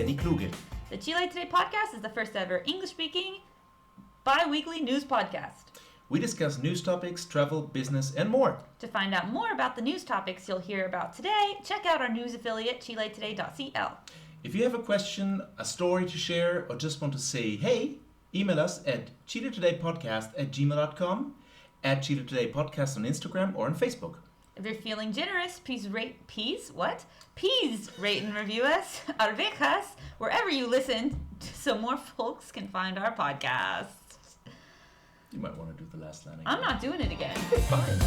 Lenny Kluge. The Chile Today podcast is the first ever English-speaking bi-weekly news podcast. We discuss news topics, travel, business, and more. To find out more about the news topics you'll hear about today, check out our news affiliate, chiletoday.cl. If you have a question, a story to share, or just want to say hey, email us at chiletodaypodcast@gmail.com, at Chile Today Podcast on Instagram or on Facebook. If you're feeling generous, please rate and review us, alpacas, wherever you listen, so more folks can find our podcast. You might want to do the last line again. I'm not doing it again. Fine.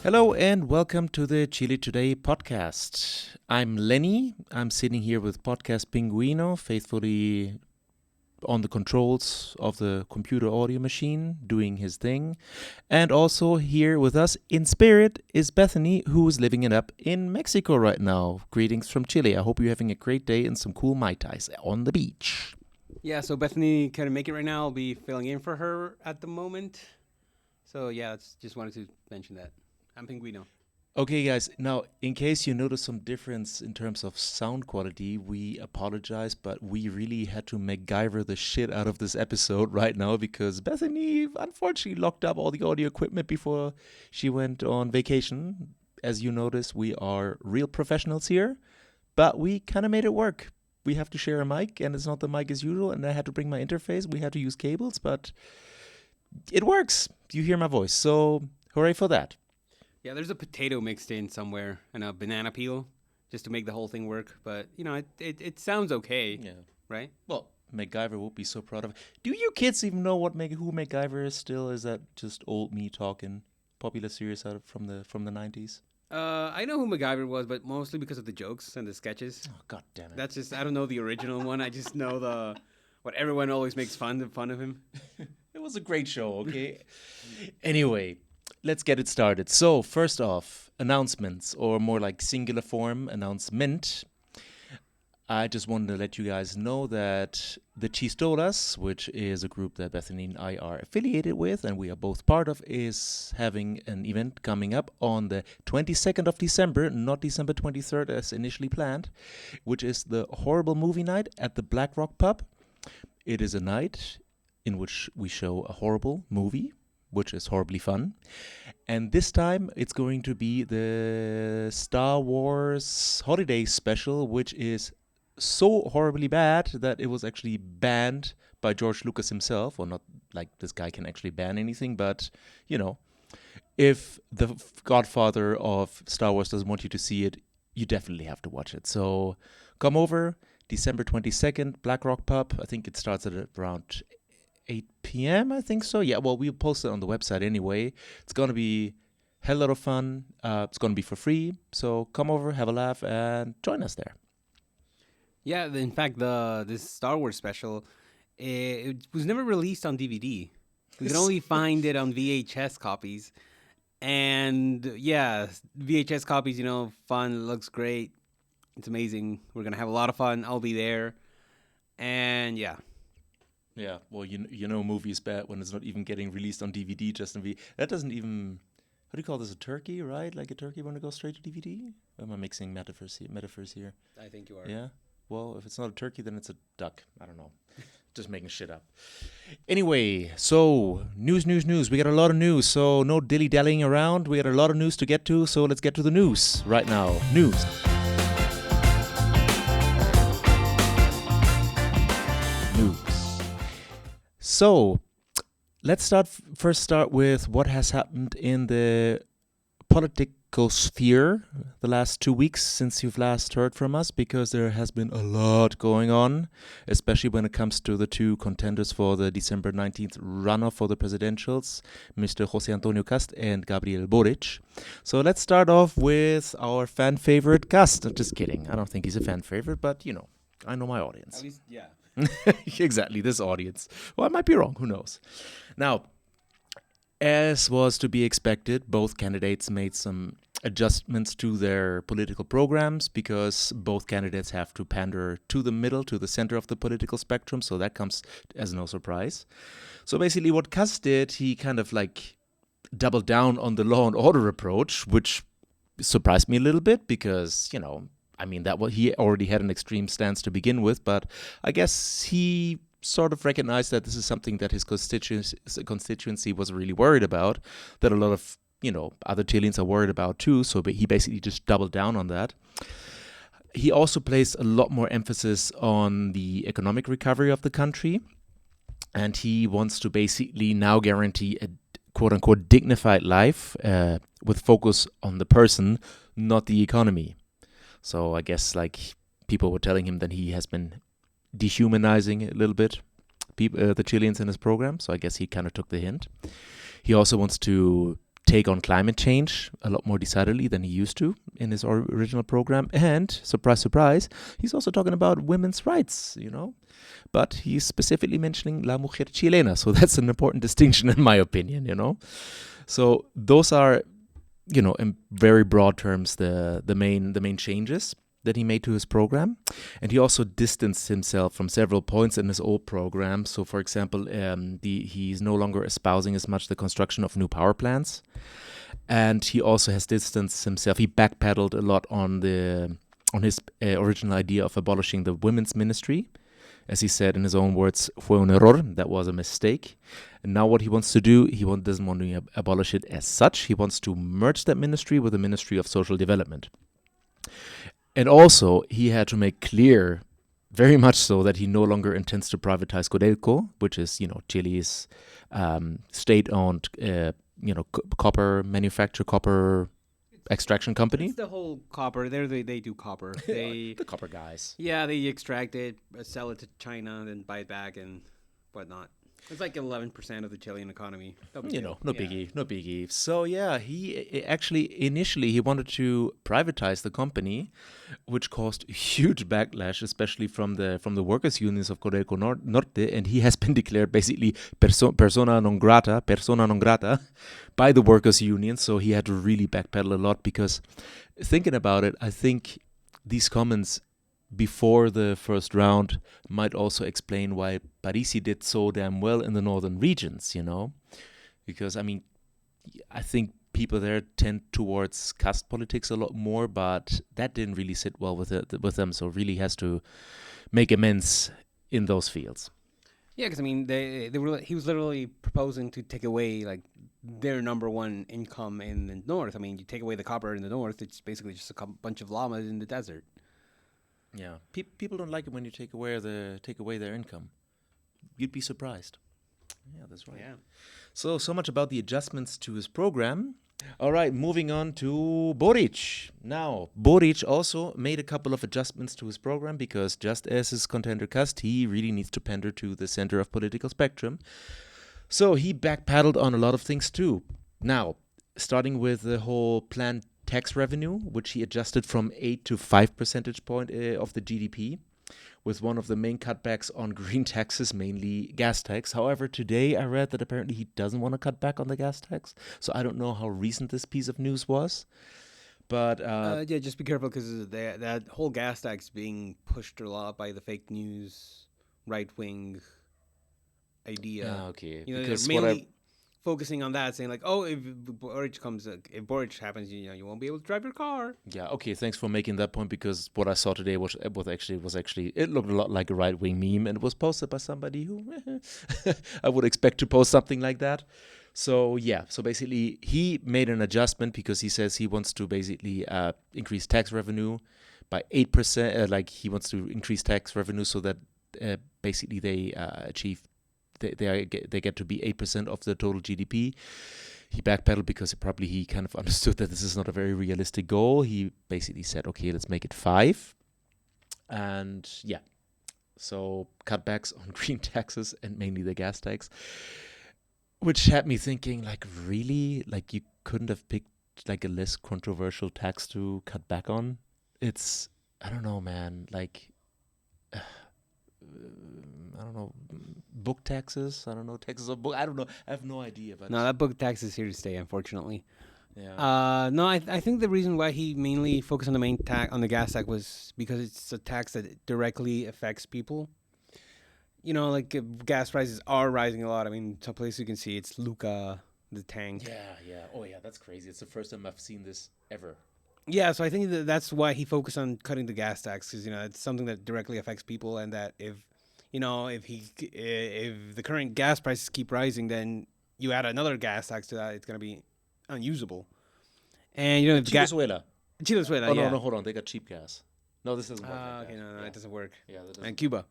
Hello and welcome to the Chile Today podcast. I'm Lenny. I'm sitting here with podcast Pingüino, faithfully on the controls of the computer audio machine, doing his thing. And also here with us in spirit is Bethany, who's living it up in Mexico right now. Greetings from Chile. I hope you're having a great day and some cool Mai Tais on the beach. Yeah, so Bethany couldn't make it right now. I'll be filling in for her at the moment. So yeah, just wanted to mention that. I'm Pingüino. Okay, guys. Now, in case you notice some difference in terms of sound quality, we apologize, but we really had to MacGyver the shit out of this episode right now because Bethany unfortunately locked up all the audio equipment before she went on vacation. As you notice, we are real professionals here, but we kind of made it work. We have to share a mic, and it's not the mic as usual, and I had to bring my interface. We had to use cables, but it works. You hear my voice, so hooray for that. Yeah, there's a potato mixed in somewhere and a banana peel just to make the whole thing work. But, you know, it sounds okay, Yeah. right? Well, MacGyver would be so proud of it. Do you kids even know who MacGyver is still? Is that just old me talking? Popular series out from the 90s? I know who MacGyver was, but mostly because of the jokes and the sketches. Oh, God damn it. That's just, I don't know the original one. I just know what everyone always makes fun of him. It was a great show, okay? Anyway, let's get it started. So, first off, announcements, or more like singular form, announcement. I just wanted to let you guys know that the Chistolas, which is a group that Bethany and I are affiliated with, and we are both part of, is having an event coming up on the 22nd of December, not December 23rd as initially planned, which is the Horrible Movie Night at the Black Rock Pub. It is a night in which we show a horrible movie, which is horribly fun. And this time it's going to be the Star Wars Holiday Special, which is so horribly bad that it was actually banned by George Lucas himself. Or not like this guy can actually ban anything, but, you know, if the godfather of Star Wars doesn't want you to see it, you definitely have to watch it. So come over, December 22nd, Black Rock Pub. I think it starts at around 8 p.m., I think so. Yeah, well, we'll post it on the website anyway. It's going to be a hell lot of fun. It's going to be for free. So come over, have a laugh, and join us there. Yeah, in fact, this Star Wars special, it was never released on DVD. You can only find it on VHS copies. And yeah, VHS copies, you know, fun, looks great. It's amazing. We're going to have a lot of fun. I'll be there. And yeah. Yeah, well, you know, a movie is bad when it's not even getting released on DVD, just on that doesn't even, what do you call this, a turkey, right? Like a turkey when it goes straight to DVD? Or am I mixing metaphors here? I think you are. Yeah? Well, if it's not a turkey, then it's a duck. I don't know. Just making shit up. Anyway, so news. We got a lot of news, so no dilly-dallying around. We got a lot of news to get to, so let's get to the news right now. News. So, let's start with what has happened in the political sphere the last 2 weeks since you've last heard from us, because there has been a lot going on, especially when it comes to the two contenders for the December 19th runoff for the presidentials, Mr. José Antonio Cast and Gabriel Boric. So let's start off with our fan favorite Cast. Just kidding. I don't think he's a fan favorite, but you know, I know my audience. At least, yeah. Exactly, this audience. Well, I might be wrong. Who knows? Now, as was to be expected, both candidates made some adjustments to their political programs because both candidates have to pander to the middle, to the center of the political spectrum. So that comes as no surprise. So basically what Kast did, he kind of like doubled down on the law and order approach, which surprised me a little bit because, I mean, he already had an extreme stance to begin with, but I guess he sort of recognized that this is something that his constituency was really worried about, that a lot of, other Chileans are worried about too, so he basically just doubled down on that. He also placed a lot more emphasis on the economic recovery of the country, and he wants to basically now guarantee a quote-unquote dignified life with focus on the person, not the economy. So I guess people were telling him that he has been dehumanizing a little bit the Chileans in his program, so I guess he kind of took the hint. He also wants to take on climate change a lot more decidedly than he used to in his original program, and surprise, surprise, he's also talking about women's rights, but he's specifically mentioning La Mujer Chilena, so that's an important distinction in my opinion, So those are, in very broad terms, the main changes that he made to his program. And he also distanced himself from several points in his old program. So, for example, he's no longer espousing as much the construction of new power plants. And he also has distanced himself. He backpedaled a lot on his original idea of abolishing the women's ministry. As he said in his own words, fue un error, that was a mistake. And now what he wants to do, doesn't want to abolish it as such. He wants to merge that ministry with the Ministry of Social Development. And also, he had to make clear, very much so, that he no longer intends to privatize Codelco, which is, Chile's state-owned, copper extraction company. It's the whole copper. They do copper. The copper guys. Yeah, they extract it, sell it to China, then buy it back and whatnot. It's like 11% of the Chilean economy. No biggie. So yeah, he actually initially he wanted to privatize the company, which caused huge backlash, especially from the workers' unions of Codelco Norte, and he has been declared basically persona non grata by the workers' union. So he had to really backpedal a lot because, thinking about it, I think these comments before the first round might also explain why Parisi did so damn well in the northern regions, because I think people there tend towards caste politics a lot more, but that didn't really sit well with them, so really has to make amends in those fields. Yeah, because he was literally proposing to take away their number one income in the north. You take away the copper in the north, it's basically just a bunch of llamas in the desert. Yeah, people don't like it when you take away their income. You'd be surprised. Yeah, that's right. Yeah. So much about the adjustments to his program. All right, moving on to Boric. Now, Boric also made a couple of adjustments to his program because, just as his contender Kast, he really needs to pander to the center of political spectrum. So he backpedaled on a lot of things too. Now, starting with the whole planned tax revenue, which he adjusted from 8 to 5 percentage point of the GDP, with one of the main cutbacks on green taxes, mainly gas tax. However, today I read that apparently he doesn't want to cut back on the gas tax. So I don't know how recent this piece of news was. But just be careful because that whole gas tax being pushed a lot by the fake news, right-wing idea. Okay. Because mainly focusing on that, saying if Boric happens, you won't be able to drive your car. Yeah, okay, thanks for making that point, because what I saw today was actually it looked a lot like a right-wing meme, and it was posted by somebody who I would expect to post something like that. So yeah, so basically he made an adjustment because he says he wants to basically increase tax revenue by 8%. He wants to increase tax revenue so that basically they achieve. They get to be 8% of the total GDP. He backpedaled because he kind of understood that this is not a very realistic goal. He basically said, okay, let's make it 5. And yeah, so cutbacks on green taxes and mainly the gas tax, which had me thinking, really? You couldn't have picked a less controversial tax to cut back on? It's, I don't know, man, I don't know, book taxes. I don't know, taxes on book. I don't know. I have no idea. But no, that book tax is here to stay, unfortunately. Yeah. No, I think the reason why he mainly focused on the main tax on the gas tax was because it's a tax that directly affects people. Gas prices are rising a lot. Some places you can see it's Luca, the tank. Yeah. Oh yeah, that's crazy. It's the first time I've seen this ever. Yeah, so I think that's why he focused on cutting the gas tax, because it's something that directly affects people, and that if the current gas prices keep rising, then you add another gas tax to that, it's gonna be unusable. And if the Venezuela. Venezuela, Oh, yeah. no, hold on. They got cheap gas. No, this doesn't work like Okay, that. no, Yeah. it doesn't work. Yeah, that doesn't And Cuba.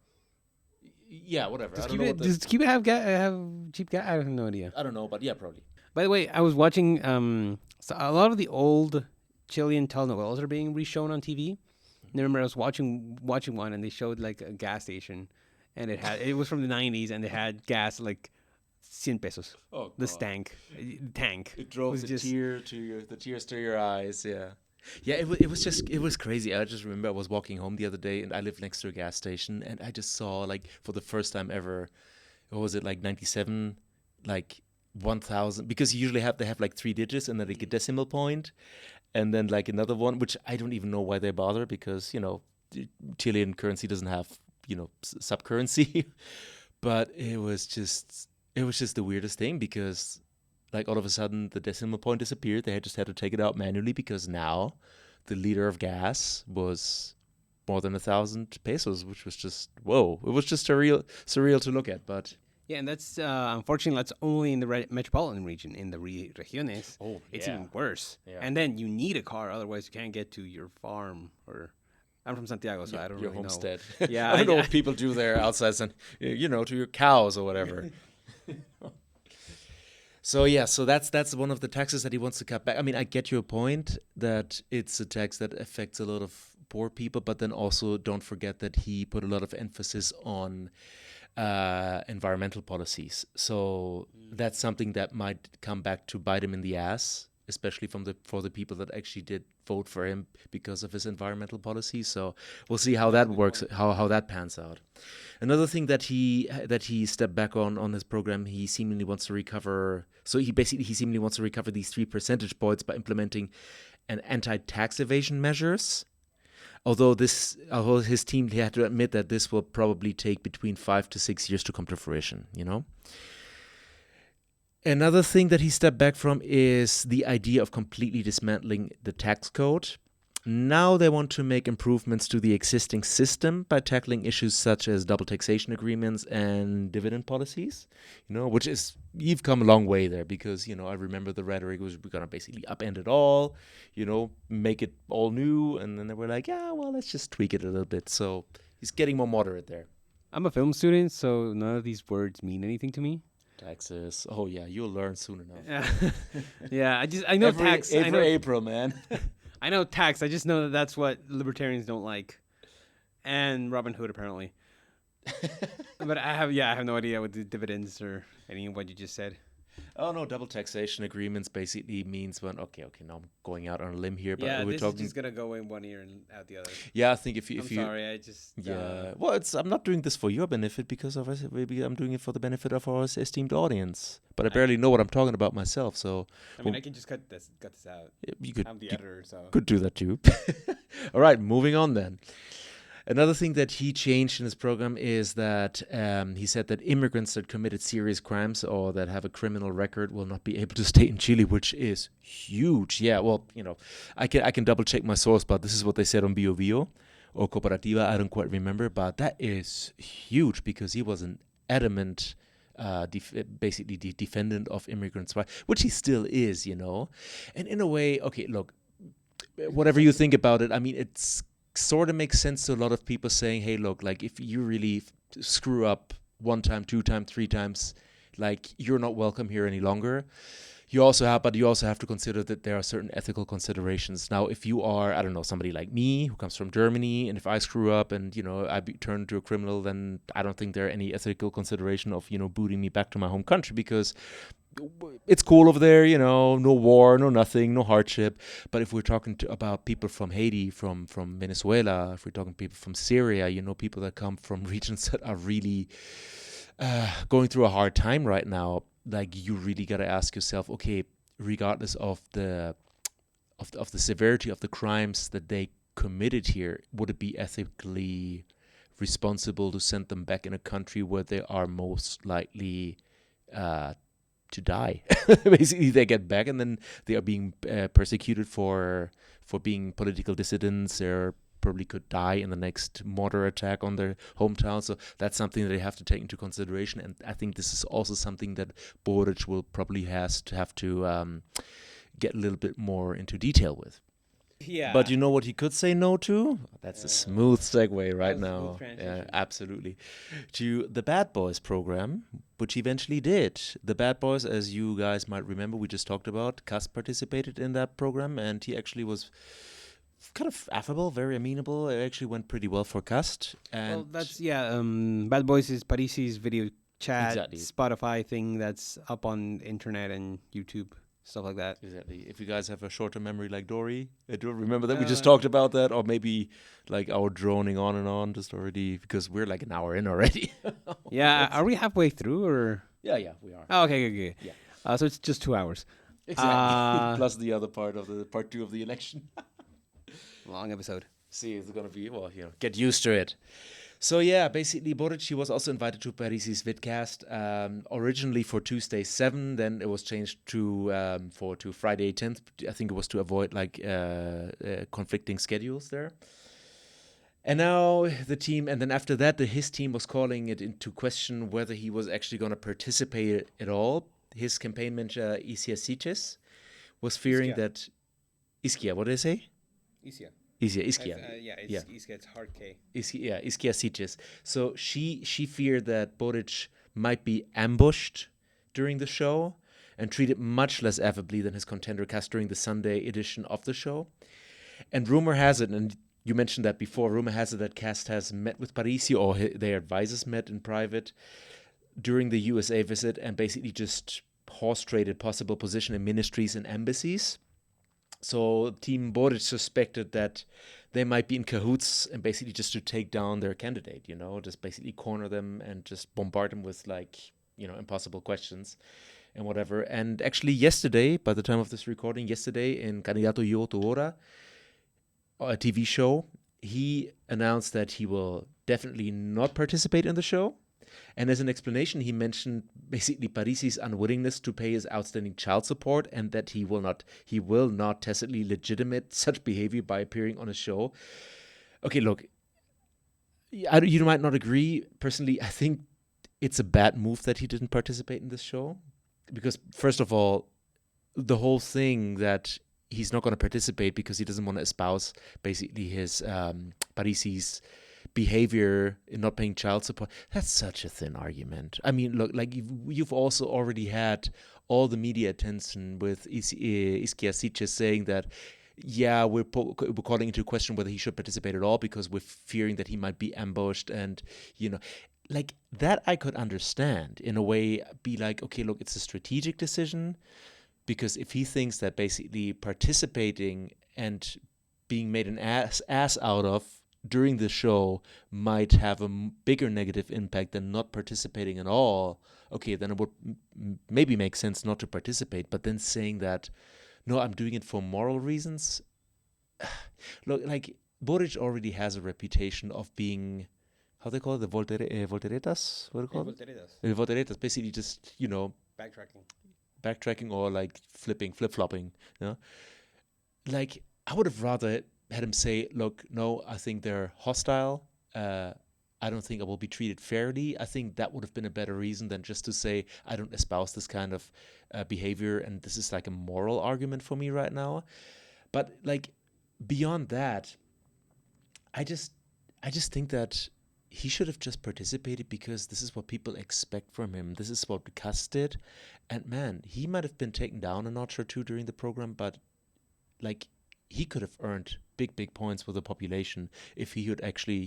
Yeah, whatever. Does I don't know Cuba, what the- does Cuba have cheap gas? I have no idea. I don't know, but yeah, probably. By the way, I was watching so a lot of the old Chilean telenovelas are being reshown on TV. And I remember I was watching one, and they showed like a gas station, and it was from the 90s, and they had gas like 100 pesos. Oh, The tank. It drove was the just- tears to your eyes. Yeah, yeah. It was crazy. I just remember I was walking home the other day, and I live next to a gas station, and I just saw like for the first time ever, what was it, like 97, like 1,000? Because usually they have like 3 digits and then like a decimal point, and then like another one, which I don't even know why they bother, because Chilean currency doesn't have sub currency, but it was just the weirdest thing, because like all of a sudden the decimal point disappeared. They just had to take it out manually, because now the liter of gas was more than 1,000 pesos, which was just whoa. It was just surreal to look at. But Yeah, and that's unfortunately that's only in the metropolitan region. In the regiones, it's yeah. even worse. Yeah. And then you need a car, otherwise you can't get to your farm. Or I'm from Santiago, so I don't your really homestead. know. Yeah, I don't know what people do there outside, to your cows or whatever. So that's one of the taxes that he wants to cut back. I mean, I get your point that it's a tax that affects a lot of poor people, but then also don't forget that he put a lot of emphasis on environmental policies. So that's something that might come back to bite him in the ass, especially for the people that actually did vote for him because of his environmental policies. So we'll see how that works, how that pans out. Another thing that he stepped back on his program, he seemingly wants to recover. So he seemingly wants to recover these 3 percentage points by implementing an anti-tax evasion measures. Although his team had to admit that this will probably take between 5 to 6 years to come to fruition. Another thing that he stepped back from is the idea of completely dismantling the tax code. Now they want to make improvements to the existing system by tackling issues such as double taxation agreements and dividend policies, which is, you've come a long way there, because, I remember the rhetoric was we're going to basically upend it all, make it all new. And then they were like, yeah, well, let's just tweak it a little bit. So he's getting more moderate there. I'm a film student, so none of these words mean anything to me. Taxes. Oh, yeah, you'll learn soon enough. Yeah, I know tax. I know April, man. I know tax. I just know that that's what libertarians don't like, and Robin Hood apparently. But I have no idea what the dividends or any of what you just said. Oh no, double taxation agreements basically means when okay, now I'm going out on a limb here, but Yeah, we're this talking. is just gonna go in one ear and out the other. Yeah, I think if I'm you sorry, I just yeah, well, I'm not doing this for your benefit, because maybe I'm doing it for the benefit of our esteemed audience. But I barely know what I'm talking about myself, so I mean, I can just cut this out. you could I'm the editor, so. could do that too. All right, moving on then. Another thing that he changed in his program is that he said that immigrants that committed serious crimes or that have a criminal record will not be able to stay in Chile, which is huge. Yeah, well, I can double check my source, but this is what they said on Bio Bio or Cooperativa. I don't quite remember, but that is huge, because he was an adamant basically the defendant of immigrants' rights, which he still is, And in a way, okay, look, whatever you think about it, I mean, it's sort of makes sense to a lot of people saying, hey, look, like if you really screw up 1 time, 2 times, 3 times, like you're not welcome here any longer. You also have to consider that there are certain ethical considerations. Now, if you are, I don't know, somebody like me who comes from Germany, and if I screw up and, I turn into a criminal, then I don't think there are any ethical consideration of, booting me back to my home country, because it's cool over there, no war, no nothing, no hardship. But if we're talking about people from Haiti, from Venezuela, if we're talking people from Syria, people that come from regions that are really going through a hard time right now, like you really got to ask yourself, okay, regardless of the severity of the crimes that they committed here, would it be ethically responsible to send them back in a country where they are most likely to die? Basically, they get back and then they are being persecuted for for being political dissidents. They're probably could die in the next mortar attack on their hometown. So that's something that they have to take into consideration. And I think this is also something that Boric will probably have to get a little bit more into detail with. Yeah. But you know what he could say no to? That's a smooth segue right a now. smooth Yeah, transition. absolutely. To the Bad Boys program, which he eventually did. The Bad Boys, as you guys might remember, we just talked about, Cass participated in that program, and he actually was kind of affable, very amenable. It actually went pretty well for Cast. And Well, that's Bad Boys is Parisi's video chat Exactly. Spotify thing that's up on internet and YouTube, stuff like that. exactly. If you guys have a shorter memory like Dory, do remember that we just talked about that, or maybe like our droning on and on just already because we're like an hour in already. Yeah, are we halfway through or? yeah, we are. Oh, okay, okay. Yeah. So it's just 2 hours. Exactly. Plus the other part two of the election. Long episode. See, it's gonna be get used to it. So yeah, basically Boric, he was also invited to Parisi's vidcast, originally for Tuesday 7, then it was changed to Friday 10th. I think it was to avoid like conflicting schedules there. And now the team, and then after that, his team was calling it into question whether he was actually going to participate at all. His campaign manager, Isia Siches, was fearing Iskia. that... Iskia, what did I say? Iskia. Iskia. Iskia, it's hard K. Iskia Siches. So she feared that Boric might be ambushed during the show and treated much less affably than his contender cast during the Sunday edition of the show. And rumor has it, and you mentioned that before, rumor has it that Cast has met with Parisi, or their advisors met in private during the USA visit, and basically just horse-traded possible position in ministries and embassies. So Team Boric suspected that they might be in cahoots and basically just to take down their candidate, just basically corner them and just bombard them with impossible questions and whatever. And actually yesterday, by the time of this recording, in Candidato Yo Tu Hora, a TV show, he announced that he will definitely not participate in the show. And as an explanation, he mentioned basically Parisi's unwillingness to pay his outstanding child support, and that he will not tacitly legitimate such behavior by appearing on a show. Okay, look, you might not agree. Personally, I think it's a bad move that he didn't participate in this show, because first of all, the whole thing that he's not going to participate because he doesn't want to espouse basically his Parisi's behavior in not paying child support. That's such a thin argument. I mean, look, like you've also already had all the media attention with Iskia Siches saying that, yeah, we're calling into question whether he should participate at all because we're fearing that he might be ambushed, and like that I could understand in a way. Be like, okay, look, it's a strategic decision, because if he thinks that basically participating and being made an ass out of during the show might have a bigger negative impact than not participating at all, okay, then it would maybe make sense not to participate. But then saying that, no, I'm doing it for moral reasons. Look, like Boric already has a reputation of being, how they call it, the volteretas? What do they call it? Volteretas, basically just, backtracking or like flip-flopping. Like, I would have rather had him say, look, no, I think they're hostile. I don't think I will be treated fairly. I think that would have been a better reason than just to say, I don't espouse this kind of behavior, and this is like a moral argument for me right now. But like beyond that, I just think that he should have just participated because this is what people expect from him. This is what Cass did. And man, he might have been taken down a notch or two during the program, but like he could have earned big points with the population if he would actually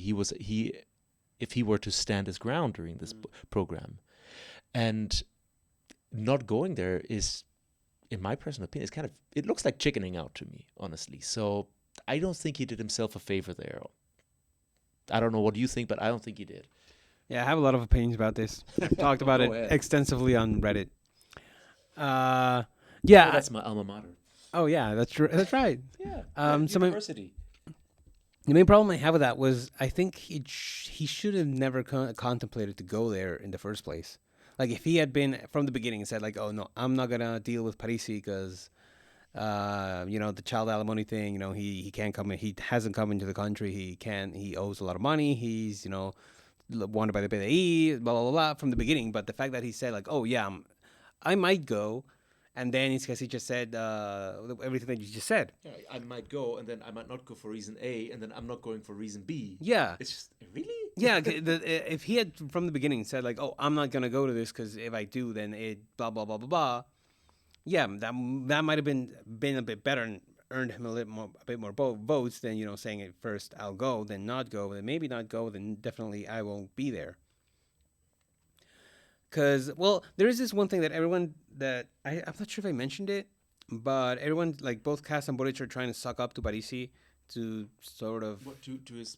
if he were to stand his ground during this program. And not going there is, in my personal opinion, it looks like chickening out to me, honestly. So I don't think he did himself a favor there. I don't know what you think, but I don't think he did. Yeah, I have a lot of opinions about this. I've talked about it ahead. extensively on Reddit. Oh, Yeah. that's my alma mater. Oh, yeah, that's true. That's right. Yeah. So University. the main problem I have with that was I think he should have never contemplated to go there in the first place. Like if he had been from the beginning and said like, oh no, I'm not gonna deal with Parisi because The child alimony thing. He can't come in. He hasn't come into the country. He owes a lot of money. He's wanted by the PDI, blah blah blah from the beginning. But the fact that he said like, oh yeah, I might go, and then it's because he just said everything that you just said. Yeah, I might go, and then I might not go for reason A, and then I'm not going for reason B. Yeah. It's just, really? Yeah, if he had from the beginning said like, "Oh, I'm not gonna go to this because if I do, then it blah blah blah blah blah," yeah, that might have been a bit better and earned him a bit more votes than saying it first. I'll go, then not go, then maybe not go, then definitely I won't be there. Because there is this one thing that everyone that I'm not sure if I mentioned it, but everyone like both Cass and Boric are trying to suck up to Parisi to sort of To his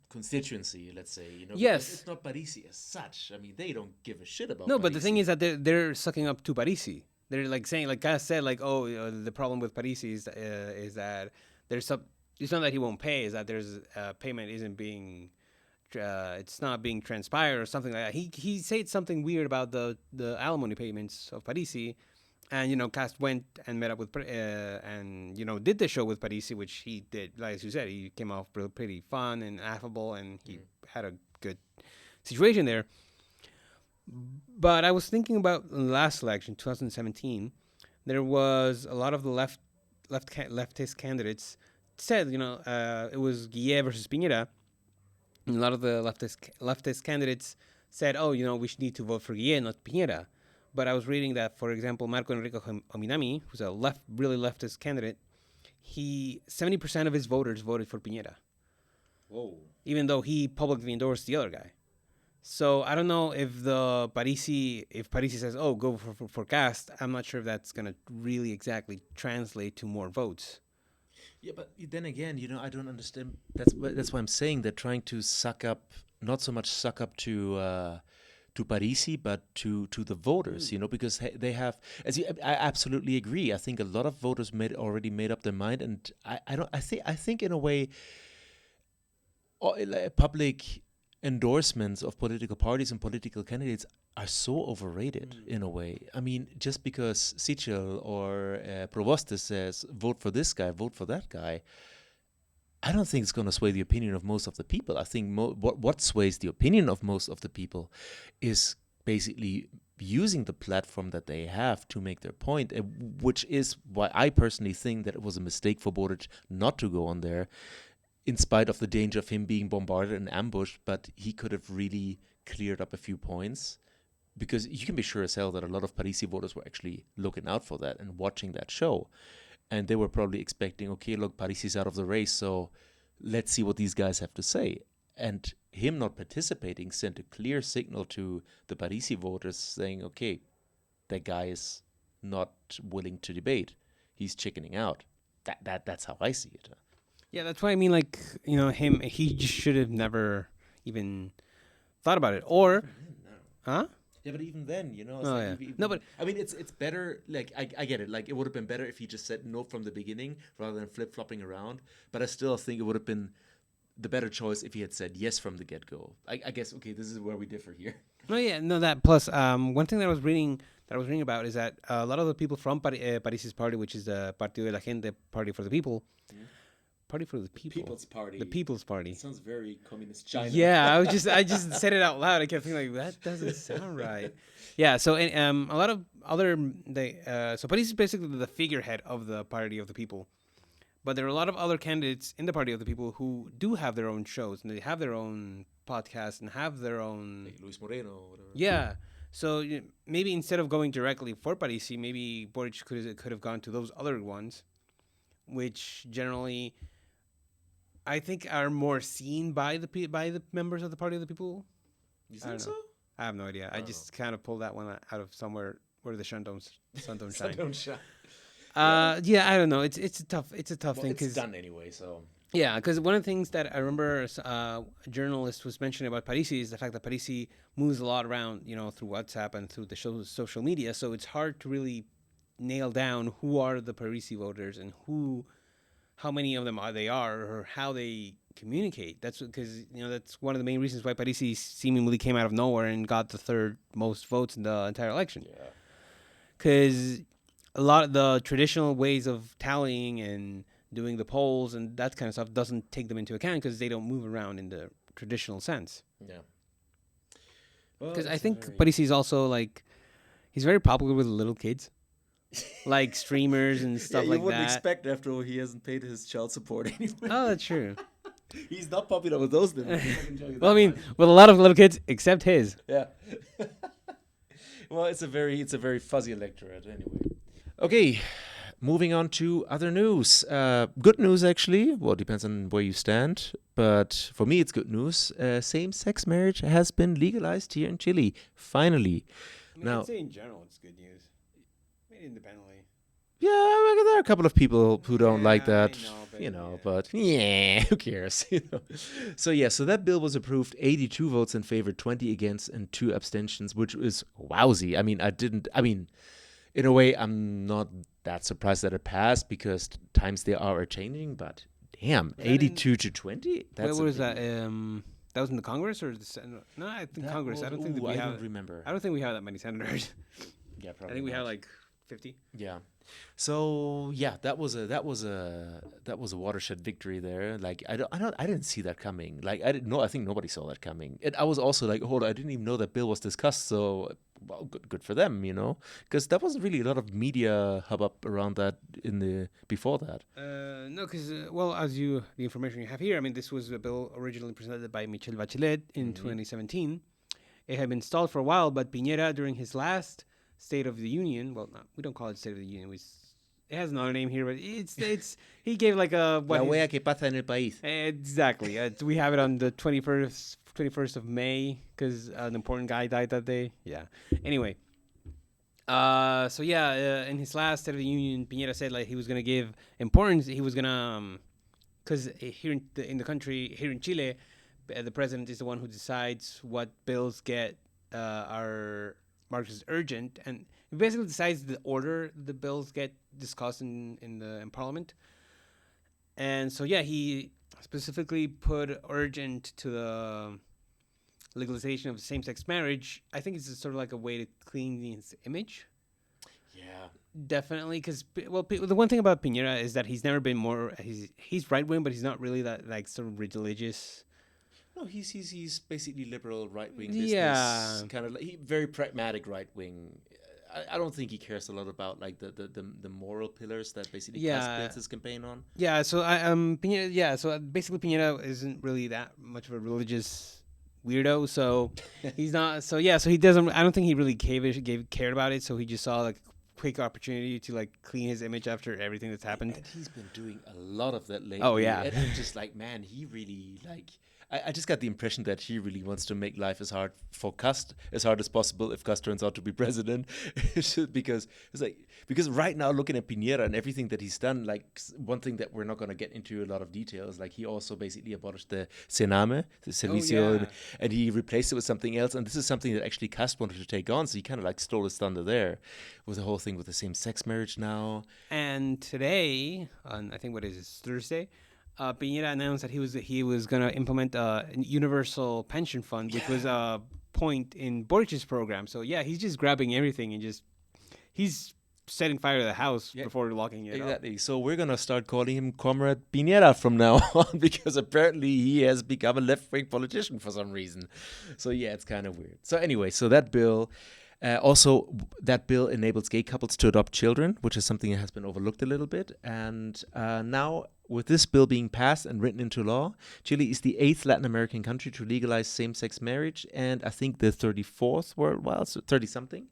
constituency, let's say, Yes. because it's not Parisi as such. I mean, they don't give a shit about No, but the Parisi. thing is that they're sucking up to Parisi. They're like saying, like Cass said, like, oh, the problem with Parisi is that there's some. It's not that he won't pay; is that there's payment isn't being, it's not being transpired or something like that. He said something weird about the alimony payments of Parisi, and Cass went and met up with and did the show with Parisi, which he did. Like as you said, he came off pretty fun and affable, and he had a good situation there. But I was thinking about the last election, 2017. There was a lot of the leftist candidates said, it was Guille versus Piñera. And a lot of the leftist candidates said, oh, we should need to vote for Guille, not Piñera. But I was reading that, for example, Marco Enrico Ominami, who's a really leftist candidate, 70% of his voters voted for Piñera. Whoa. Even though he publicly endorsed the other guy. So I don't know if Parisi says, "Oh, go for Cast." I'm not sure if that's gonna really exactly translate to more votes. Yeah, but then again, I don't understand. That's why I'm saying they're trying to suck up, not so much suck up to Parisi, but to the voters. Because they have, I absolutely agree. I think a lot of voters already made up their mind, and I think in a way, public endorsements of political parties and political candidates are so overrated in a way. I mean, just because Sichel or Provoste says, vote for this guy, vote for that guy, I don't think it's going to sway the opinion of most of the people. I think what sways the opinion of most of the people is basically using the platform that they have to make their point, which is why I personally think that it was a mistake for Boric not to go on there, in spite of the danger of him being bombarded and ambushed. But he could have really cleared up a few points, because you can be sure as hell that a lot of Parisi voters were actually looking out for that and watching that show. And they were probably expecting, okay, look, Parisi's out of the race, so let's see what these guys have to say. And him not participating sent a clear signal to the Parisi voters saying, okay, that guy is not willing to debate. He's chickening out. That's how I see it. Yeah, that's why I mean, like, he just should have never even thought about it. Or, huh? Yeah, but even then, it's Oh, like yeah. No, but I mean, it's better. Like, I get it. Like, it would have been better if he just said no from the beginning rather than flip flopping around. But I still think it would have been the better choice if he had said yes from the get go. I guess, okay, this is where we differ here. no, yeah, no. That plus, one thing that I was reading about is that a lot of the people from Parisi's party, which is the Partido de la Gente, Party for the People. Party for the People. People's Party. The People's Party. It sounds very communist China. Yeah, I just said it out loud. I kept thinking like that doesn't sound right. Yeah, so a lot of other so Paris is basically the figurehead of the Party of the People, but there are a lot of other candidates in the Party of the People who do have their own shows and they have their own podcasts and have their own. Like Luis Moreno or whatever. Yeah, so maybe instead of going directly for Parisi, maybe Boric could have gone to those other ones, which generally, I think, are more seen by the members of the Party of the People. You think so? I have no idea. I just kind of pulled that one out of somewhere where the sun don't shine. Don't shine. Yeah, I don't know. It's a tough Well, thing it's because done anyway, so. yeah, because one of the things that I remember a journalist was mentioning about Parisi is the fact that Parisi moves a lot around, through WhatsApp and through the social media. So it's hard to really nail down who are the Parisi voters and how many of them are or how they communicate. That's because that's one of the main reasons why Parisi seemingly came out of nowhere and got the third most votes in the entire election. Yeah. Because a lot of the traditional ways of tallying and doing the polls and that kind of stuff doesn't take them into account because they don't move around in the traditional sense. Yeah. Because I think Parisi is also like he's very popular with little kids, like streamers and stuff like that. expect after all he hasn't paid his child support anyway. Oh, that's true. He's not popular with those little Well, I mean, with a lot of little kids, except his. Yeah. Well, it's a very fuzzy electorate anyway. Okay, moving on to other news. Good news actually. Well, it depends on where you stand, but for me it's good news. Same-sex marriage has been legalized here in Chile finally. Now, I'd say in general it's good news. Maybe independently. yeah, I mean, there are a couple of people who don't like Yeah, I that, know, but but yeah, who cares, So that bill was approved, 82 votes in favor, 20 against, and 2 abstentions, which is wowsy. I mean, in a way, I'm not that surprised that it passed because times they are changing, but damn, that 82 to 20? Where was that? That was in the Congress or the Senate? No, I think Congress. I don't think that we I have. don't remember. I don't think we have that many senators. Yeah, I probably think we not. have like 50. Yeah. So yeah, that was a watershed victory there. Like I didn't see that coming. Like I didn't know. I think nobody saw that coming. And I was also like, hold on, I didn't even know that bill was discussed. So well, good for them, because there wasn't really a lot of media hubbub around that before that. No, because the information you have here, I mean, this was a bill originally presented by Michelle Bachelet in 2017. It had been stalled for a while, but Piñera, during his last State of the Union, well, no, we don't call it State of the Union. It has another name here, but it's he gave like a La wea que pasa en el país. Exactly. We have it on the 21st of May because an important guy died that day. Yeah. Anyway. In his last State of the Union, Piñera said like he was gonna give importance. He was gonna because here in the country, here in Chile, the president is the one who decides what bills get are marked as urgent, and he basically decides the order the bills get discussed in Parliament. And so he specifically put urgent to the legalization of same-sex marriage. I think it's sort of like a way to clean his image. Yeah. Definitely, because the one thing about Piñera is that he's never been more. He's right wing, but he's not really that like sort of religious. No, he's basically liberal right wing Yeah. business, kind of like very pragmatic right wing. I don't think he cares a lot about like the moral pillars that basically Cas built his campaign on. Yeah, so Piñera. Yeah, so basically Piñera isn't really that much of a religious weirdo. So he's not. So he doesn't. I don't think he really cared about it. So he just saw like quick opportunity to like clean his image after everything that's happened. And he's been doing a lot of that lately. Oh yeah, and I'm just like, man, he really like. I just got the impression that he really wants to make life as hard as possible if Cast turns out to be president, because right now looking at Piñera and everything that he's done, like one thing that we're not going to get into a lot of details, like he also basically abolished the Sename, the Servicio, and he replaced it with something else, and this is something that actually Cast wanted to take on, so he kind of like stole his thunder there with the whole thing with the same-sex marriage now. And today, on I think what is it, Thursday, Piñera announced that he was going to implement a universal pension fund, which was a point in Boric's program. So he's just grabbing everything and he's setting fire to the house before locking it up. Exactly. So we're going to start calling him Comrade Piñera from now on because apparently he has become a left-wing politician for some reason. So it's kind of weird. So anyway, so that bill... that bill enables gay couples to adopt children, which is something that has been overlooked a little bit. And now, with this bill being passed and written into law, Chile is the 8th Latin American country to legalize same-sex marriage, and I think the 34th worldwide, so 30-something.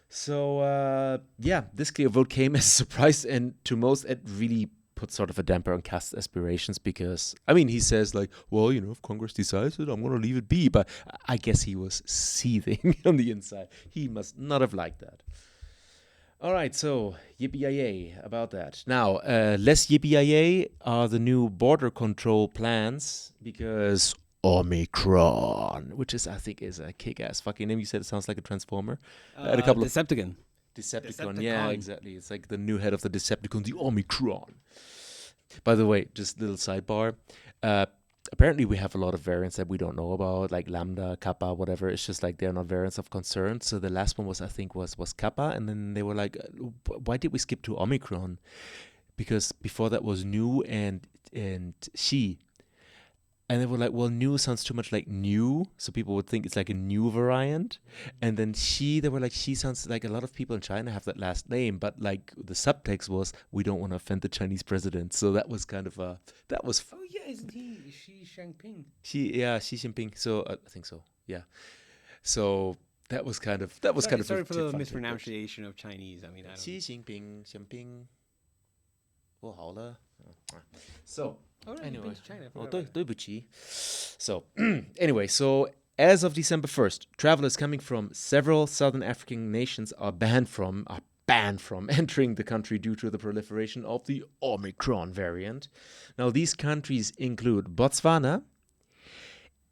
So, this clear vote came as a surprise, and to most, it really put sort of a damper on Cast's aspirations because, I mean, he says like, well, if Congress decides it, I'm going to leave it be. But I guess he was seething on the inside. He must not have liked that. All right, so yippee-yay about that. Now, less yippee-yay are the new border control plans because Omicron, which I think is a kick-ass fucking name. You said it sounds like a Transformer. And a couple of Decepticon, yeah, exactly. It's like the new head of the Decepticon, the Omicron. By the way, just a little sidebar. apparently we have a lot of variants that we don't know about, like Lambda, Kappa, whatever. It's just like they're not variants of concern. So the last one was, I think, was Kappa. And then they were like, why did we skip to Omicron? Because before that was Nu and Xi. And they were like, well, Nu sounds too much like new, so people would think it's like a new variant. And then Xi, they were like, Xi sounds like a lot of people in China have that last name, but like the subtext was, we don't want to offend the Chinese president. So that was kind of that was. Oh yeah, isn't he Xi Jinping? Xi Jinping. So I think so. Yeah. So that was kind of Sorry for the mispronunciation of Chinese. I mean, I don't. Xi Jinping. Oh, 好了. So. Oh, no, Anyway, China. So, anyway, so as of December 1st, travelers coming from several southern African nations are banned from entering the country due to the proliferation of the Omicron variant. Now, these countries include Botswana,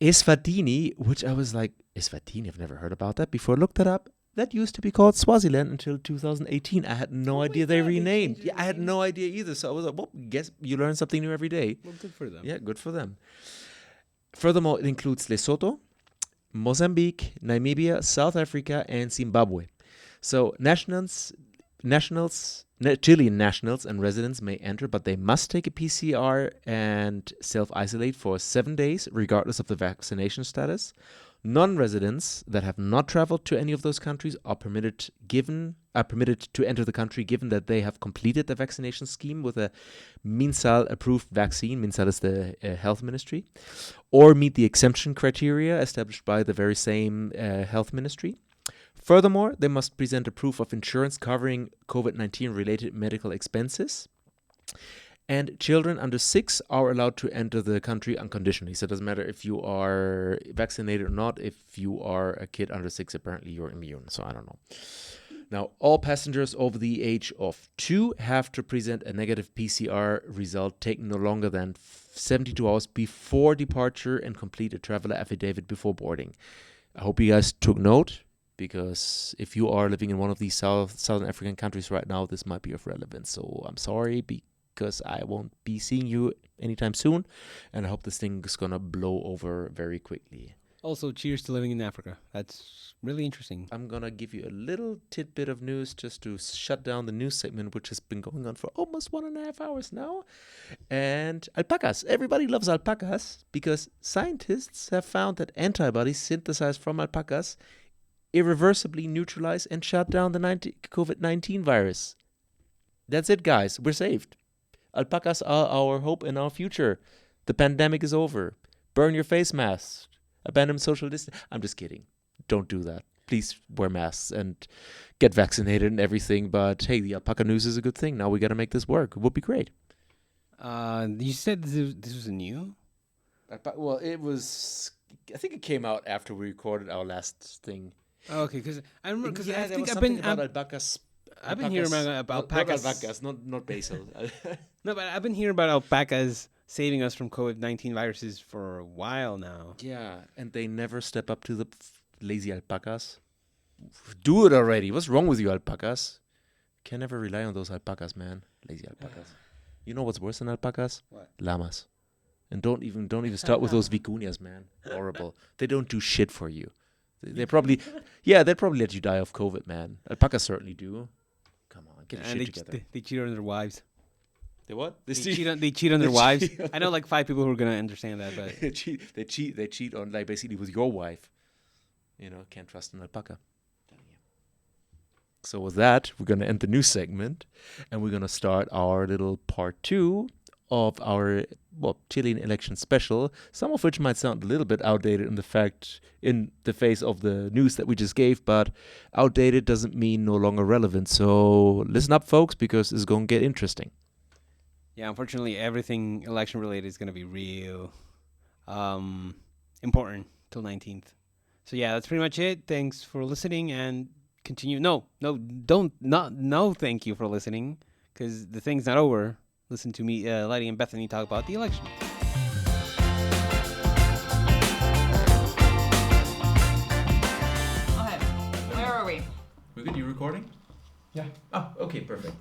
Eswatini, which I was like, Eswatini, I've never heard about that before. Looked that up. That used to be called Swaziland until 2018. I had no idea they renamed. Yeah, I had no idea either. So I was like, well, guess you learn something new every day. Well, good for them. Yeah, good for them. Furthermore, it includes Lesotho, Mozambique, Namibia, South Africa, and Zimbabwe. So Chilean nationals and residents may enter, but they must take a PCR and self-isolate for 7 days, regardless of the vaccination status. Non-residents that have not traveled to any of those countries are permitted to enter the country, given that they have completed the vaccination scheme with a MinSal-approved vaccine. MinSal is the health ministry, or meet the exemption criteria established by the very same health ministry. Furthermore, they must present a proof of insurance covering COVID-19 related medical expenses. And children under 6 are allowed to enter the country unconditionally. So it doesn't matter if you are vaccinated or not. If you are a kid under 6, apparently you're immune. So I don't know. Now, all passengers over the age of 2 have to present a negative PCR result taken no longer than 72 hours before departure and complete a traveler affidavit before boarding. I hope you guys took note, because if you are living in one of these Southern African countries right now, this might be of relevance. So I'm sorry, because I won't be seeing you anytime soon, and I hope this thing is gonna blow over very quickly. Also, cheers to living in Africa. That's really interesting. I'm gonna give you a little tidbit of news just to shut down the news segment, which has been going on for almost 1.5 hours now. And alpacas. Everybody loves alpacas because scientists have found that antibodies synthesized from alpacas irreversibly neutralize and shut down the COVID-19 virus. That's it, guys. We're saved. Alpacas are our hope and our future. The pandemic is over. Burn your face masks. Abandon social distance. I'm just kidding. Don't do that. Please wear masks and get vaccinated and everything. But hey, the alpaca news is a good thing. Now we got to make this work. It would be great. You said this was new? Well, it was. I think it came out after we recorded our last thing. Oh, okay, because I remember. Because yeah, I think I've been about alpacas. I've been hearing about alpacas. Not alpacas, not basil. No, but I've been hearing about alpacas saving us from COVID-19 viruses for a while now. Yeah, and they never step up to the lazy alpacas. Do it already. What's wrong with you, alpacas? Can never rely on those alpacas, man. Lazy alpacas. You know what's worse than alpacas? What? Llamas. And don't even start with those vicunias, man. Horrible. They don't do shit for you. They'd probably let you die of COVID, man. Alpacas certainly do. Come on, get your shit together. They cheat on their wives. They what? They cheat on their wives. I know like 5 people who are gonna understand that, but they cheat on, like, basically with your wife. You know, can't trust an alpaca. So with that, we're gonna end the news segment, and we're gonna start our little part 2 of our Chilean election special, some of which might sound a little bit outdated in the face of the news that we just gave, but outdated doesn't mean no longer relevant. So listen up, folks, because it's going to get interesting. Yeah, unfortunately, everything election related is going to be real important till 19th. So yeah, that's pretty much it. Thanks for listening, and continue. No, thank you for listening, because the thing's not over. Listen to me, Lenny and Bethany talk about the election. Okay, where are we? We're good? You recording? Yeah. Oh, okay, perfect.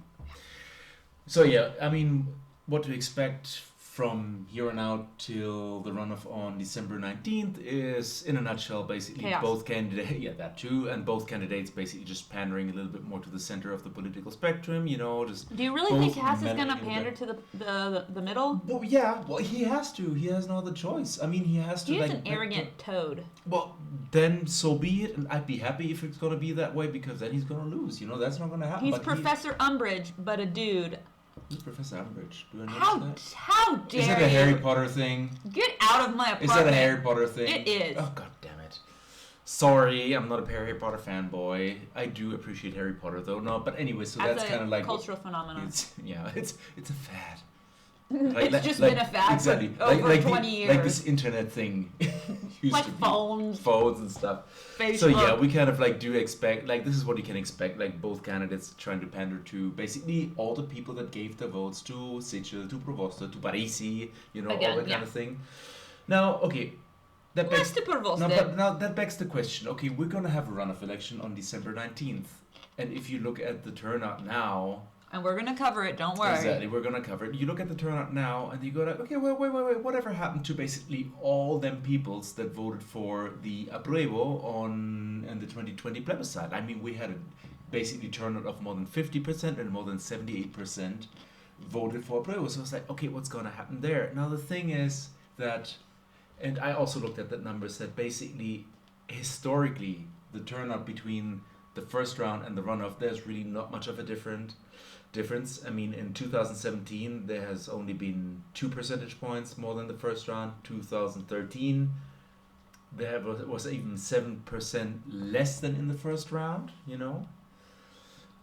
So yeah, I mean, what to expect from here on out till the runoff on December 19th is, in a nutshell, basically Chaos. both candidates, yeah, that too, and both candidates basically just pandering a little bit more to the center of the political spectrum, just... Do you really think both Cass is going to meddling in pander the- to the middle? Well, yeah, well, he has to. He has no other choice. I mean, he has to... He is like, an arrogant toad. Well, then so be it, and I'd be happy if it's going to be that way, because then he's going to lose. That's not going to happen. He's but Professor Umbridge, but a dude. Who's Professor Umbridge? Do I know that? How dare Is that you? a Harry Potter thing? Get out of my apartment. Is that a Harry Potter thing? It is. Oh, god damn it. Sorry, I'm not a Harry Potter fanboy. I do appreciate Harry Potter, though. No, but anyway, so As that's a kind of like... cultural phenomenon. It's a fad. It's just been a fad exactly. for over 20 years. Like this internet thing. used Like to be. phones. Phones and stuff. Facebook. So yeah, we kind of do expect, this is what you can expect, both candidates trying to pander to basically all the people that gave their votes to Sitchell, to Provosto, to Parisi, all Again, that yeah. kind of thing. Now, okay, that Less begs... to Provost. No, but now that begs the question, okay, we're going to have a runoff election on December 19th. And if you look at the turnout now... And we're going to cover it, don't worry. Exactly, we're going to cover it. You look at the turnout now, and you go like, okay, wait, whatever happened to basically all them peoples that voted for the apruebo in the 2020 plebiscite? I mean, we had a basically turnout of more than 50% and more than 78% voted for apruebo. So it's like, okay, what's going to happen there? Now, the thing is that, and I also looked at the numbers, that basically, historically, the turnout between the first round and the runoff, there's really not much of a difference. I mean, in 2017, there has only been 2 percentage points more than the first round. 2013, there was even 7% less than in the first round,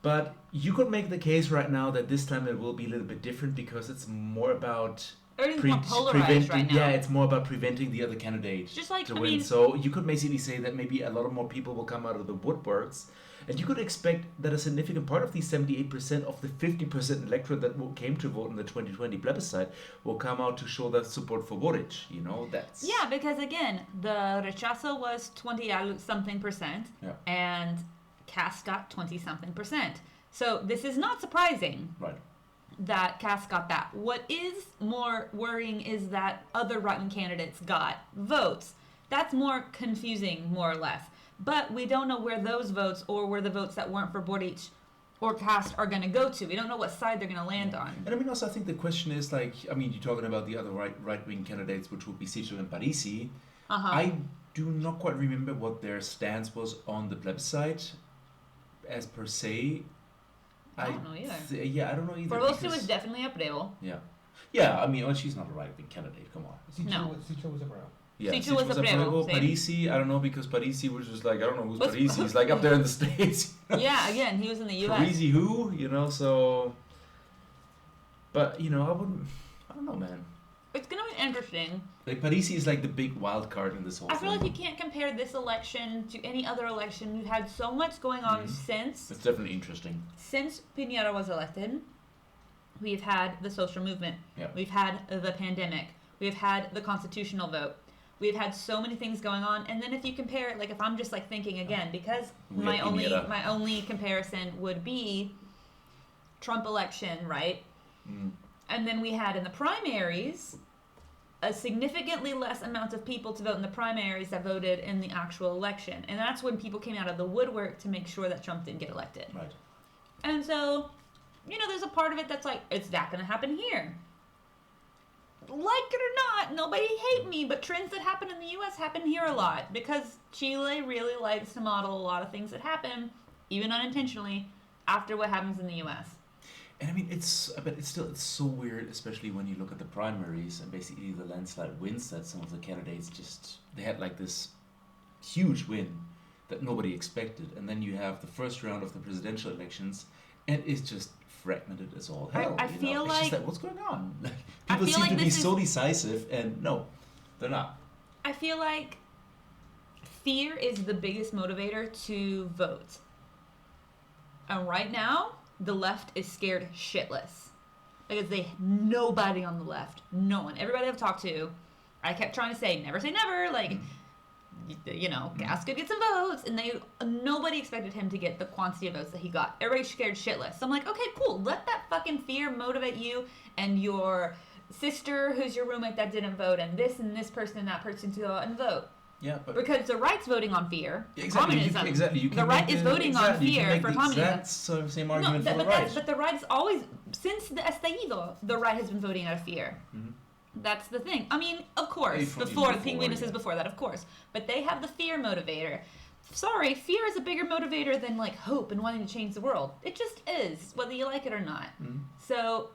But you could make the case right now that this time it will be a little bit different, because it's more about... Everything's more polarized right now. Yeah, it's more about preventing the other candidate Just like, to I win. mean- So you could basically say that maybe a lot of more people will come out of the woodworks, and you could expect that a significant part of these 78% of the 50% electorate that came to vote in the 2020 plebiscite will come out to show their support for Boric. That's... Yeah, because again, the rechazo was 20-something%, Yeah. and Cass got 20-something%. So this is not surprising. Right. That Cass got that. What is more worrying is that other right-wing candidates got votes. That's more confusing, more or less. But we don't know where those votes, or where the votes that weren't for Boric or Cass, are going to go to. We don't know what side they're going to land on. And I mean, also, I think the question is, you're talking about the other right-wing candidates, which would be Sitchell and Parisi. I do not quite remember what their stance was on the plebiscite, as per se. I don't know either. Yeah, I don't know either. Provosto was definitely update. Yeah. Yeah, I mean, she's not a right-wing candidate, come on. Sitchell was a bro. Yeah, Sitchell was a apruebo. same. Parisi, I don't know, because Parisi was just I don't know who's What's- Parisi. He's up there in the States. Yeah, again, he was in the U.S. Parisi who? So... But, I don't know, man. It's going to be interesting. Parisi is the big wild card in this whole I feel thing. like you can't compare this election to any other election. We've had so much going on since It's definitely interesting. Piñera was elected. We've had the social movement. Yeah. We've had the pandemic. We've had the constitutional vote. We've had so many things going on. And then if you compare it, if I'm just thinking again, because We my had only Piñera. comparison would be Trump election, right? And then we had in the primaries a significantly less amount of people to vote in the primaries that voted in the actual election. And that's when people came out of the woodwork to make sure that Trump didn't get elected. Right. And so, there's a part of it that's it's not going to happen here. Like it or not, nobody hate me, but trends that happen in the U.S. happen here a lot, because Chile really likes to model a lot of things that happen, even unintentionally, after what happens in the U.S. And I mean, it's so weird, especially when you look at the primaries and basically the landslide wins that some of the candidates they had this huge win that nobody expected. And then you have the first round of the presidential elections, and it's just fragmented as all hell. I feel it's just like- what's going on? I People feel seem like to be this so is- decisive, and no, they're not. I feel like fear is the biggest motivator to vote. And right now, the left is scared shitless. Because nobody on the left, no one, everybody I've talked to, I kept trying to say never, Gas could get some votes, and nobody expected him to get the quantity of votes that he got. Everybody's scared shitless. So I'm like, okay, cool, let that fucking fear motivate you and your sister who's your roommate that didn't vote, and this person and that person to go out and vote. Yeah, but Because the right's voting on fear. exactly, Communism. you can the right make is voting on exactly, you can fear make for the communism. exact sort of same argument for the but right. but the right's always, since the estallido, the right has been voting out of fear. That's the thing. I mean, of course, Even before, before, Pingüino yeah. says before that, of course. But they have the fear motivator. Sorry, fear is a bigger motivator than, like, hope and wanting to change the world. It just is, whether you like it or not. So,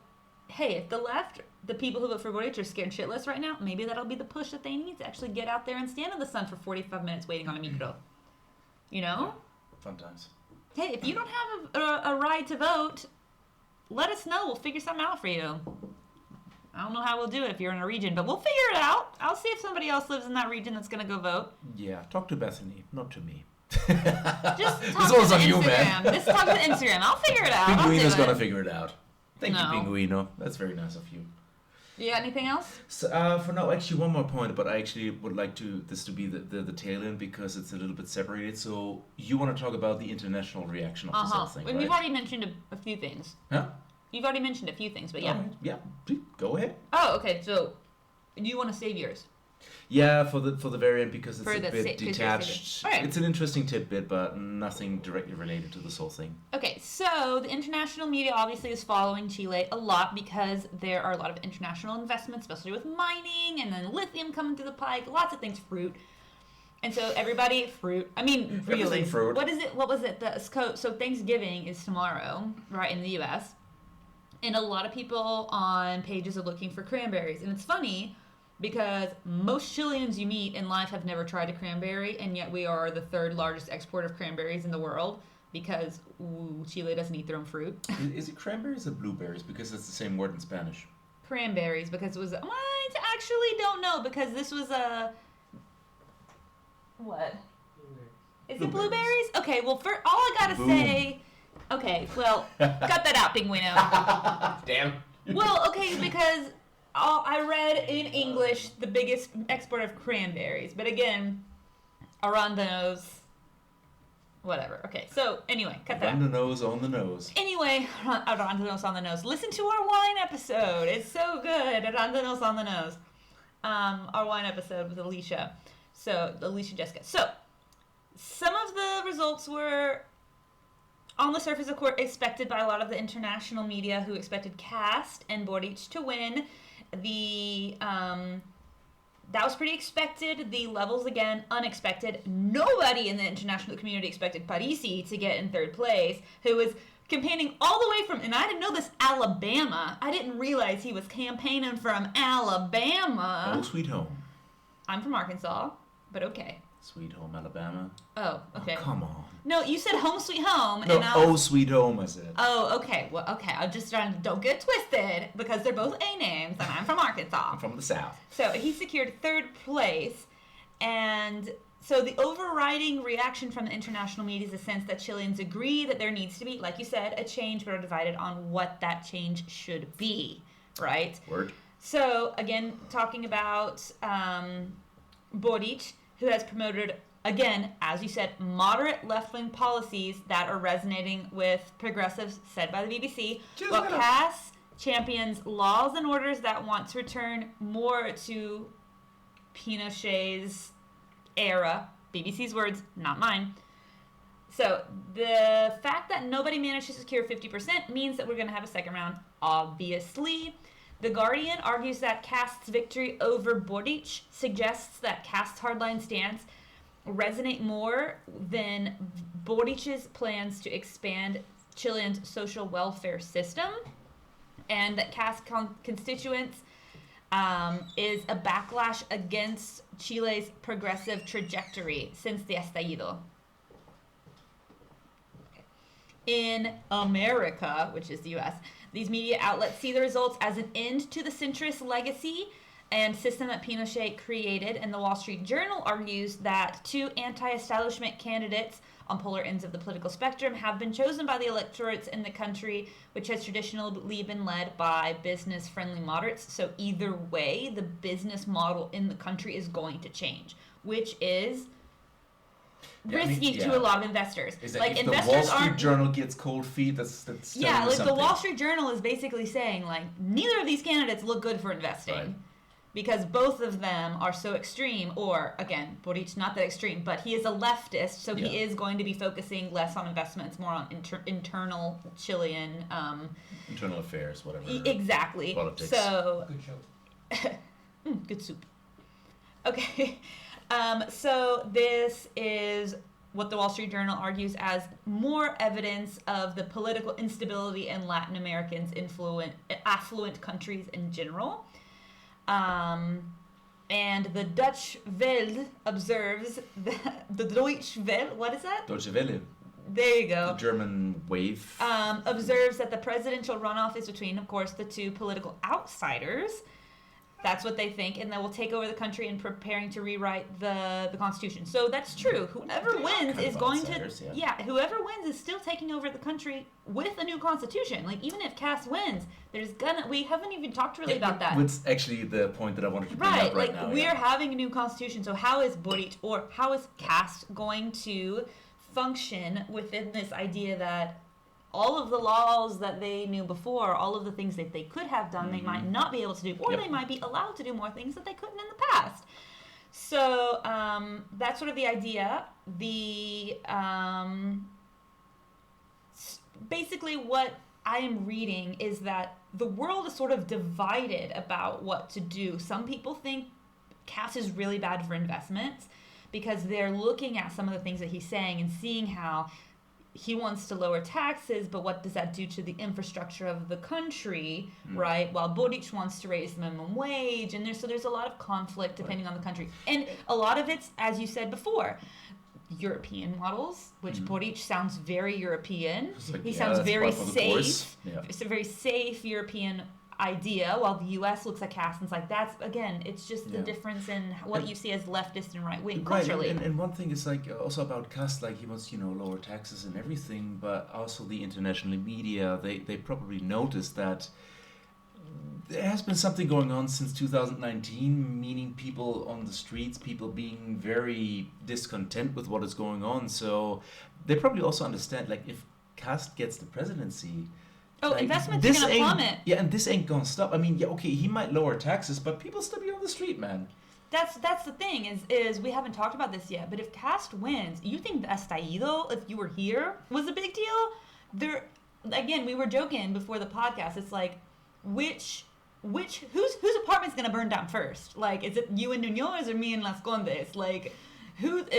hey, if the left, the people who vote for Boric are scared shitless right now, maybe that'll be the push that they need to actually get out there and stand in the sun for 45 minutes waiting on a micro. You know? Fun times. Hey, if you don't have a right to vote, let us know. We'll figure something out for you. I don't know how we'll do it if you're in a region, but we'll figure it out. I'll see if somebody else lives in that region that's going to go vote. Yeah, talk to Bethany, not to me. Just talk This one's to on the you, Instagram. man. Just talk to the Instagram. I'll figure it out. I'll do Pingüino's it. gonna figure it out. Thank No. you, Pingüino. That's very nice of you. You got anything else? So, for now, actually, one more point, but I actually would like this to be the tail end because it's a little bit separated. So, you want to talk about the international reaction of this whole thing, And right? you've already mentioned a few things. Huh? You've already mentioned a few things, but yeah. Alright, yeah, please, go ahead. Oh, okay. So, you want to save yours? Yeah, for the very end because it's For a the bit sa- 'cause you're detached. saving. Alright. It's an interesting tidbit, but nothing directly related to this whole thing. Okay, so the international media obviously is following Chile a lot because there are a lot of international investments, especially with mining and then lithium coming through the pike, lots of things, fruit. And so everybody, really, Everything fruit. What is it? What was it? So Thanksgiving is tomorrow, right, in the U.S., and a lot of people on pages are looking for cranberries. And it's funny because most Chileans you meet in life have never tried a cranberry, and yet we are the third largest exporter of cranberries in the world because Chile doesn't eat their own fruit. Is it cranberries or blueberries? Because it's the same word in Spanish. Cranberries, because it was... I actually don't know, because this was a... What? Is it blueberries? Okay, well, for all I gotta Boom. say... Okay, well, cut that out, Pingüino. Damn. Well, okay, because I read in English the biggest export of cranberries, but again, arándanos, whatever. Okay, so anyway, cut that On out. the nose, on the nose. Anyway, arándanos on the nose. Listen to our wine episode. It's so good. Arándanos on the nose. Our wine episode with Alicia. Alicia Jessica. So, some of the results were on the surface, of course, expected by a lot of the international media who expected Cast and Boric to win. That was pretty expected. The levels, again, unexpected. Nobody in the international community expected Parisi to get in third place, who was campaigning all the way from, and I didn't know this, Alabama. I didn't realize he was campaigning from Alabama. Oh, sweet home. I'm from Arkansas, but okay. Sweet home, Alabama. Oh, okay. Oh, come on. No, you said home sweet home. No, and I was, oh, sweet home, I said. Oh, okay. Well, okay. I'm just trying to, don't get twisted because they're both A names and I'm from Arkansas. I'm from the South. So he secured third place. And so the overriding reaction from the international media is a sense that Chileans agree that there needs to be, like you said, a change, but are divided on what that change should be, right? Word. So, again, talking about Boric, who has promoted, again, as you said, moderate left-wing policies that are resonating with progressives, said by the BBC. Just While gonna- Cass champions laws and orders that want to return more to Pinochet's era. BBC's words, not mine. So the fact that nobody managed to secure 50% means that we're going to have a second round, obviously. The Guardian argues that Cast's victory over Boric suggests that Cast's hardline stance resonate more than Boric's plans to expand Chilean social welfare system, and that Cast's constituents is a backlash against Chile's progressive trajectory since the estallido. In America, which is the U.S., these media outlets see the results as an end to the centrist legacy and system that Pinochet created, and the Wall Street Journal argues that two anti-establishment candidates on polar ends of the political spectrum have been chosen by the electorates in the country, which has traditionally been led by business-friendly moderates. So either way, the business model in the country is going to change, which is risky to a lot of investors. Is that like if investors the Wall Street aren't. Journal gets cold feet, that's Yeah, telling you like something. the Wall Street Journal is basically saying like neither of these candidates look good for investing. Right. Because both of them are so extreme, or again, Boric not that extreme, but he is a leftist, so he Yeah. is going to be focusing less on investments, more on internal Chilean. Internal affairs, whatever. Exactly. Politics. So Good show. good soup. Okay, so this is what the Wall Street Journal argues as more evidence of the political instability in Latin Americans' affluent countries in general. And the Dutch Welle observes that the Deutsche Welle, what is that? Deutsche Welle, There you the go. German wave. Observes that the presidential runoff is between, of course, the two political outsiders. That's what they think, and that will take over the country in preparing to rewrite the Constitution. So that's true. Whoever They are wins kind is of going outsiders, to, yeah. whoever wins is still taking over the country with a new Constitution. Like even if Cass wins, we haven't even talked really about that. It's actually the point that I wanted to bring Right, up right like now. we yeah. are having a new constitution. So how is Boric or how is Cast going to function within this idea that all of the laws that they knew before, all of the things that they could have done, they might not be able to do, or Yep. they might be allowed to do more things that they couldn't in the past. So that's sort of the idea. Basically what I am reading is that the world is sort of divided about what to do. Some people think Cass is really bad for investments because they're looking at some of the things that he's saying and seeing how he wants to lower taxes, but what does that do to the infrastructure of the country, right? While Boric wants to raise the minimum wage, and there's a lot of conflict depending on the country. And a lot of it's, as you said before, European models, which Boric sounds very European. It's like, He yeah, sounds that's very par for the course. safe. Yeah. It's a very safe European idea, while the U.S. looks at Cass and it's like, that's, again, it's just the Yeah. difference in what you see as leftist and right-wing Right, culturally. and one thing is like also about Cast, like he wants, lower taxes and everything, but also the international media, they probably noticed that there has been something going on since 2019, meaning people on the streets, people being very discontent with what is going on. So they probably also understand, like, if Cast gets the presidency, like, Investments are this going to ain't- plummet. Yeah, and this ain't gonna stop. I mean, yeah, okay, he might lower taxes, but people still be on the street, man. That's the thing is we haven't talked about this yet, but if Cast wins, you think the estallido, if you were here, was a big deal? There, again, we were joking before the podcast. It's like, whose apartment's gonna burn down first? Like, is it you and Nunez or me and Las Condes? Like,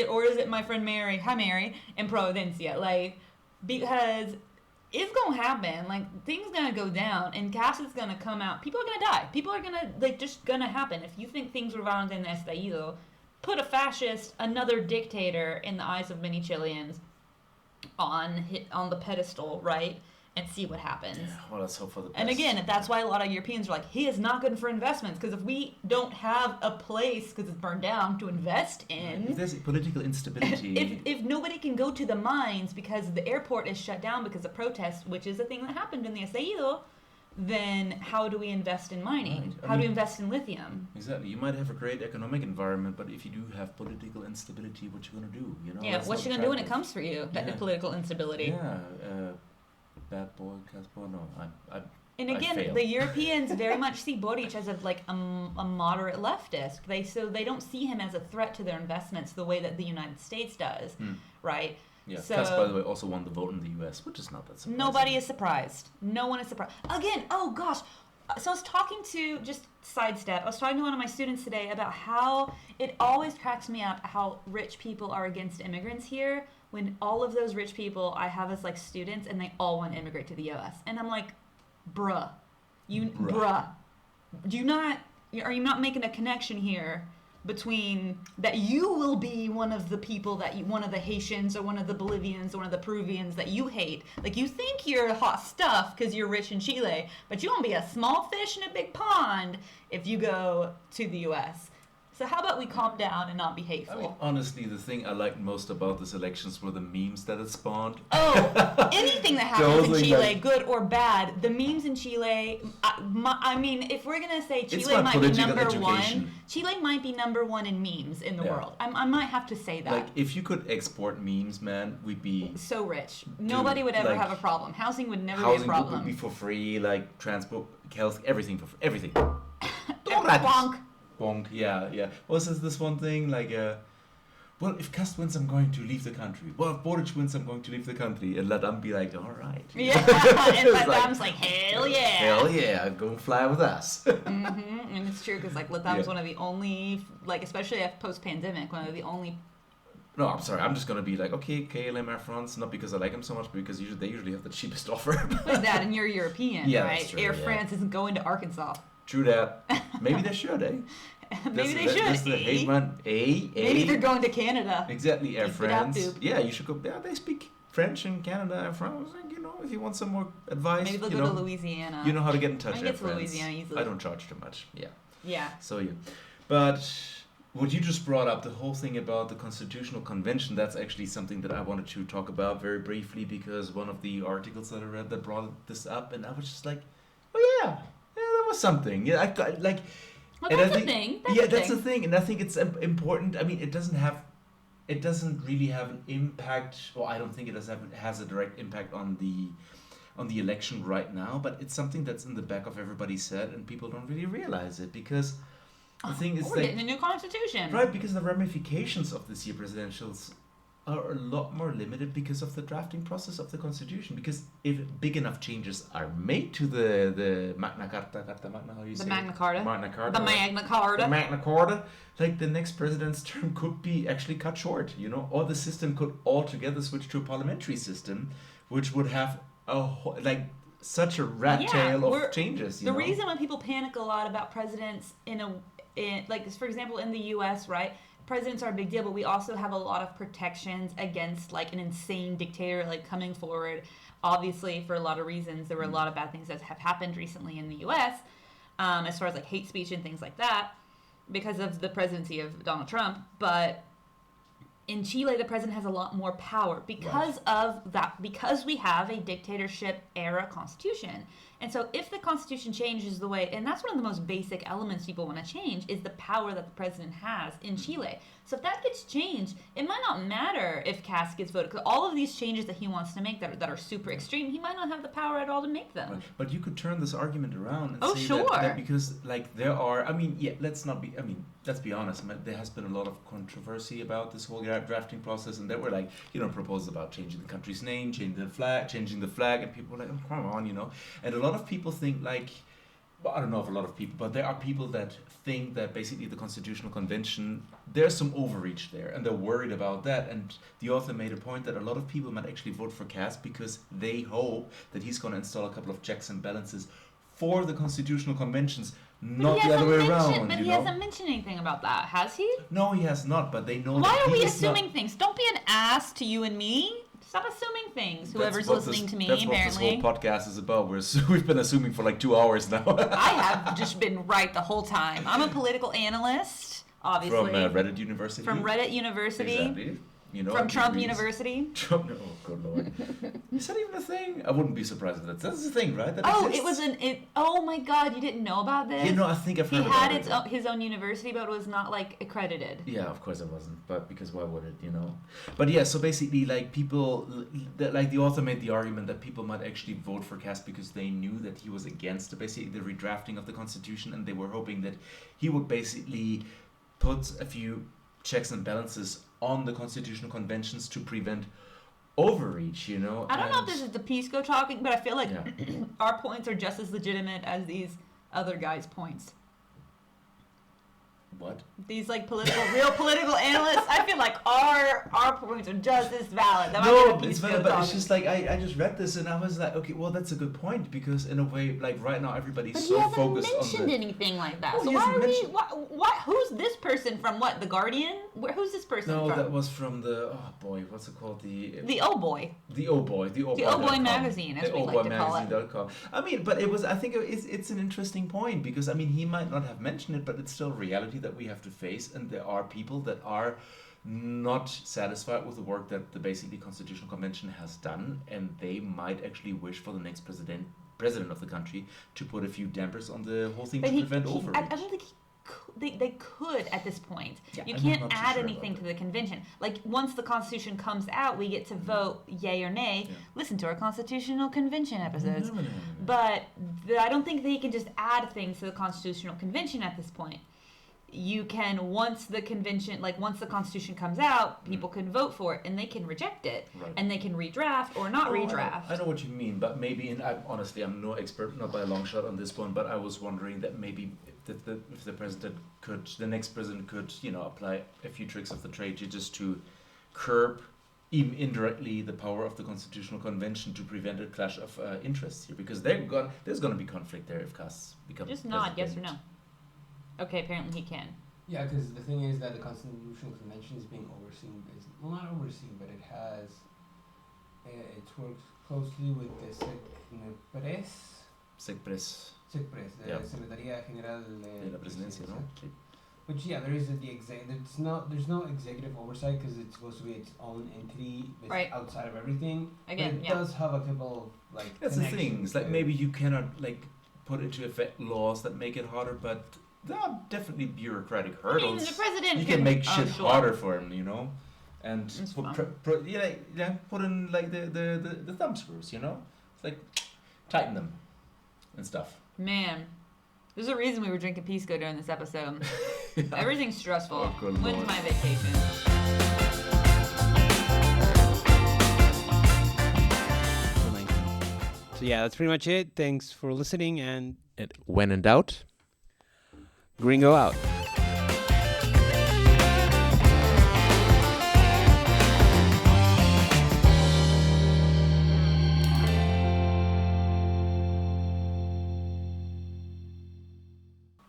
or is it my friend Mary? Hi, Mary, in Providencia? Like, because it's gonna happen. Like, things gonna go down, and Cass is gonna come out. People are gonna die. People are gonna, like, just gonna happen. If you think things were violent in the estallido, put a fascist, another dictator, in the eyes of many Chileans on the pedestal, right? And see what happens. Well, let's hope for the best. And again, that's why a lot of Europeans are like, he is not good for investments, because if we don't have a place, because it's burned down, to invest If in, there's political instability, if nobody can go to the mines because the airport is shut down because of protests, which is a thing that happened in the estallido, then how do we invest in mining? Right. I How do we mean- invest in lithium? exactly, you might have a great economic environment, but if you do have political instability, what you gonna do? Yeah, That's what not you gonna do when it attractive. comes for you? That Yeah. political instability. Yeah, bad boy, Casper. No, And I again, failed. the Europeans very much see Boric as a moderate leftist. They don't see him as a threat to their investments the way that the United States does, right? Yeah, So- Cass, by the way, also won the vote in the U.S., which is not that surprising. Nobody is surprised. No one is surprised. Again, oh gosh. So I was talking to, just sidestep, I was talking to one of my students today about how it always cracks me up how rich people are against immigrants here, when all of those rich people I have as like students and they all want to immigrate to the U.S. And I'm like, bruh. Are you not making a connection here between that you will be one of the people one of the Haitians or one of the Bolivians or one of the Peruvians that you hate? Like, you think you're hot stuff because you're rich in Chile, but you won't be a small fish in a big pond if you go to the U.S. So how about we calm down and not be I mean, hateful? honestly, the thing I liked most about this elections were the memes that it spawned. Oh, anything that happens in Totally, Chile, like- good or bad, the memes in Chile. I mean, if we're gonna say It's Chile about might be political number education. one, Chile might be number one in memes in the Yeah. world. I might have to say that. Like, if you could export memes, man, we'd be... So rich, nobody would ever like, have a problem. Housing would never be a Housing problem. would be for free, like, transport, health, everything for free. Everything. Bonk. Bonk, yeah. What is this one thing? Like, well, if Kast wins, I'm going to leave the country. Well, if Boric wins, I'm going to leave the country. And Latam be like, all right. Yeah, and It's Latam's like, hell yeah. Hell yeah, go and fly with us. And it's true because like Latam's Yeah. one of the only, like especially post-pandemic, one of the only. No, I'm sorry. I'm just going to be like, okay, KLM Air France, not because I like them so much, but because they usually have the cheapest offer. What is that? And you're European, Yeah, right? that's true, Air yeah. France isn't going to Arkansas. True that. Maybe they should, eh? Maybe they should. That's the hate man. Maybe they're going to Canada. Exactly, Air If we have France. to. Yeah, you should go. Yeah, they speak French in Canada and France. And, if you want some more advice, Maybe they'll go to Louisiana. You know how to get in touch, I can Air get to France. Louisiana easily. I don't charge too much. Yeah. Yeah. So yeah, but what you just brought up, the whole thing about the Constitutional Convention, that's actually something that I wanted to talk about very briefly because one of the articles that I read that brought this up, and I was just like, oh yeah, that was something. Yeah, I got like. Well, And I that's the think- thing. yeah, the that's the thing. thing, and I think it's important. I mean, it doesn't really have an impact, or I don't think it has a direct impact on the election right now. But it's something that's in the back of everybody's head, and people don't really realize it because the thing is We're that getting a new constitution. right because the ramifications of this year presidentials are a lot more limited because of the drafting process of the constitution. Because if big enough changes are made to the Magna Carta, how do you The say it? Magna Carta. Magna Carta, The right? Magna Carta. The Magna Carta, like the next president's term could be actually cut short, or the system could altogether switch to a parliamentary system, which would have such a rat tail of changes. The reason why people panic a lot about presidents like for example in the U.S., right? Presidents are a big deal, but we also have a lot of protections against like an insane dictator like coming forward. Obviously, for a lot of reasons, there were a lot of bad things that have happened recently in the U.S. As far as like hate speech and things like that, because of the presidency of Donald Trump. But in Chile, the president has a lot more power because of that, because we have a dictatorship era constitution. And so if the constitution changes the way, and that's one of the most basic elements people want to change, is the power that the president has in Chile. So if that gets changed, it might not matter if Kast gets voted, because all of these changes that he wants to make that are super extreme, he might not have the power at all to make them. Right. But you could turn this argument around and Oh, say sure. that because there are, let's be honest, there has been a lot of controversy about this whole drafting process, and there were proposals about changing the country's name, changing the flag, and people were like, oh, come on, and a lot of people think well, I don't know if a lot of people, but there are people that think that basically the Constitutional Convention, there's some overreach there, and they're worried about that. And the author made a point that a lot of people might actually vote for Kast because they hope that he's going to install a couple of checks and balances for the Constitutional Conventions, not the other way around. But he hasn't mentioned anything about that, has he? No, he has not, but they know Why that are we he is not- assuming things? Don't be an ass to you and me. Stop assuming things. Whoever's That's what listening to me, that's apparently. what this whole podcast is about. We've been assuming for like 2 hours now. I have just been right the whole time. I'm a political analyst, obviously. From Reddit University. From Reddit University. Exactly. From Trump degrees. University. Trump, oh good lord. Is that even a thing? I wouldn't be surprised if that's a thing, right? That Oh, exists? it was oh my god, you didn't know about this? I think I've He heard had about it. his own university, but it was not like accredited. Yeah, of course it wasn't, but because why would it, But yeah, so basically, people, the author made the argument that people might actually vote for Kast because they knew that he was against basically the redrafting of the Constitution, and they were hoping that he would basically put a few checks and balances on the Constitutional Conventions to prevent overreach, I don't know if this is the Pisco talking, but I feel like our points are just as legitimate as these other guys' points. What? These real political analysts. I feel like our points are just as valid. That might No, be a it's piece valid, of but it's talking. just like I just read this and I was like, okay, well that's a good point because in a way, like right now everybody's But he so hasn't focused on mentioned the. anything like that. Well, So he why hasn't are we? mentioned- What? Who's this person from? What? The Guardian? Who's this person No, from? that was from the what's it called? The Oh Boy. The Oh Boy, the Oh The Boy. Oh Boy magazine, as the we Oh like Boy to call it. magazine.com. I mean, but it was. I think it's an interesting point because I mean he might not have mentioned it, but it's still reality that we have to face, and there are people that are not satisfied with the work that the basically Constitutional Convention has done, and they might actually wish for the next president of the country to put a few dampers on the whole thing But to prevent overreach. I don't think they could at this point. Yeah, You I'm can't not too add sure anything about to the convention. Like once the Constitution comes out, we get to vote yay or nay. Yeah. Listen to our Constitutional Convention episodes. No. But I don't think they can just add things to the Constitutional Convention at this point. You can once the Constitution comes out, people can vote for it and they can reject it, Right. and they can redraft or not redraft. I know what you mean, but maybe honestly, I'm no expert, not by a long shot on this one, but I was wondering that maybe if the next president could, apply a few tricks of the trade just to curb, even indirectly, the power of the Constitutional Convention to prevent a clash of interests here, because there's going to be conflict there if Kass becomes Just nod, yes or president. no. Okay, apparently he can. Yeah, because the thing is that the Constitutional Convention is being overseen. Not overseen, but it works closely with the SECPRES SECPRES, the Yeah. Secretaría General de la Presidencia, ¿no? Sí. Which there is there's no executive oversight because it's supposed to be its own entity Right. outside of everything. Again, but it yeah. does have a couple That's the thing. connections It's like with- maybe you cannot put into effect laws that make it harder, but there are definitely bureaucratic I mean, hurdles. the president You can make shit sure. harder for him, and That's put fine. put in like the thumb screws, It's like tighten them and stuff. Man, there's a reason we were drinking Pisco during this episode. Everything's stressful. Oh, good When's Lord. my vacation? So yeah, that's pretty much it. Thanks for listening, and When in doubt, Gringo out.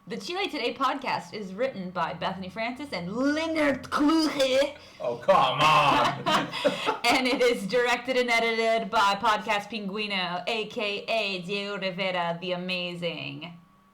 The Chile Today podcast is written by Bethany Francis and Leonard Kluge, Oh, come on! and it is directed and edited by Podcast Pingüino, aka Diego Rivera the Amazing.